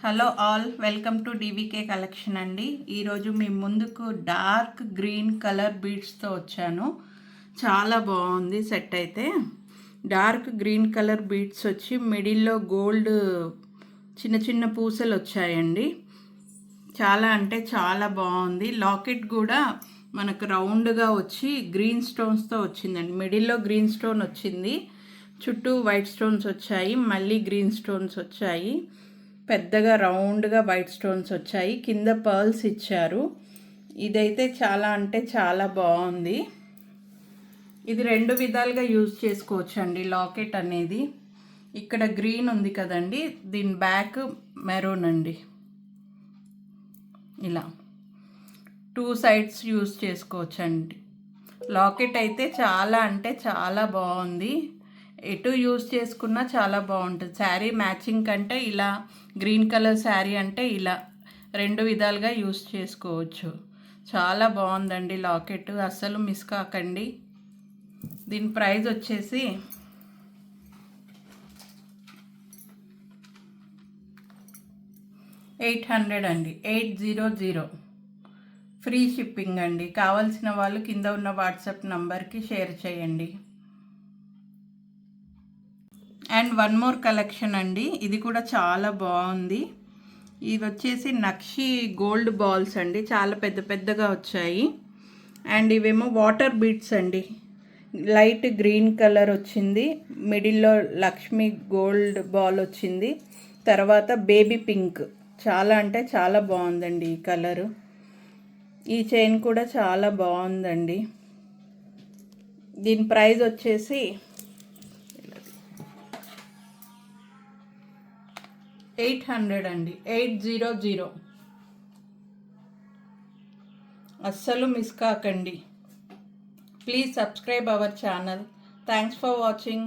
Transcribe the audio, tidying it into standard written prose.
Hello all, welcome to DVK collection అండి. ఈరోజు మీ ముందుకు డార్క్ గ్రీన్ కలర్ బీడ్స్తో వచ్చాను. చాలా బాగుంది సెట్. అయితే డార్క్ గ్రీన్ కలర్ బీడ్స్ వచ్చి మిడిల్లో గోల్డ్ చిన్న చిన్న పూసలు వచ్చాయండి. చాలా అంటే చాలా బాగుంది. లాకెట్ కూడా మనకు రౌండ్గా వచ్చి గ్రీన్ స్టోన్స్తో వచ్చిందండి. మిడిల్లో గ్రీన్ స్టోన్ వచ్చింది, చుట్టూ వైట్ స్టోన్స్ వచ్చాయి, మళ్ళీ గ్రీన్ స్టోన్స్ వచ్చాయి, పెద్దగా రౌండ్గా వైట్ స్టోన్స్ వచ్చాయి, కింద పర్ల్స్ ఇచ్చారు. ఇదైతే చాలా అంటే చాలా బాగుంది. ఇది రెండు విధాలుగా యూజ్ చేసుకోవచ్చు అండి. లాకెట్ అనేది ఇక్కడ గ్రీన్ ఉంది కదండి, దీని బ్యాక్ మెరూన్ అండి. ఇలా టూ సైడ్స్ యూజ్ చేసుకోవచ్చు అండి. లాకెట్ అయితే చాలా అంటే చాలా బాగుంది. ఎటు యూజ్ చేసుకున్నా చాలా బాగుంటుంది. శారీ మ్యాచింగ్ కంటే ఇలా గ్రీన్ కలర్ శారీ అంటే ఇలా రెండు విధాలుగా యూజ్ చేసుకోవచ్చు. చాలా బాగుందండి లాకెట్, అస్సలు మిస్ కాకండి. దీని ప్రైస్ వచ్చేసి $800 అండి. 800. ఫ్రీ షిప్పింగ్ అండి. కావాల్సిన వాళ్ళు కింద ఉన్న వాట్సాప్ నంబర్కి షేర్ చేయండి. అండ్ వన్ మోర్ కలెక్షన్ అండి, ఇది కూడా చాలా బాగుంది. ఇది వచ్చేసి నక్షి గోల్డ్ బాల్స్ అండి, చాలా పెద్ద పెద్దగా వచ్చాయి. అండ్ ఇవేమో వాటర్ బీడ్స్ అండి. లైట్ గ్రీన్ కలర్ వచ్చింది, మిడిల్లో లక్ష్మి గోల్డ్ బాల్ వచ్చింది, తర్వాత బేబీ పింక్. చాలా అంటే చాలా బాగుందండి ఈ కలరు. ఈ చైన్ కూడా చాలా బాగుందండి. దీని ప్రైస్ వచ్చేసి 800 అండి. 800. అస్సలు మిస్ కాకండి. Please subscribe our channel. Thanks for watching.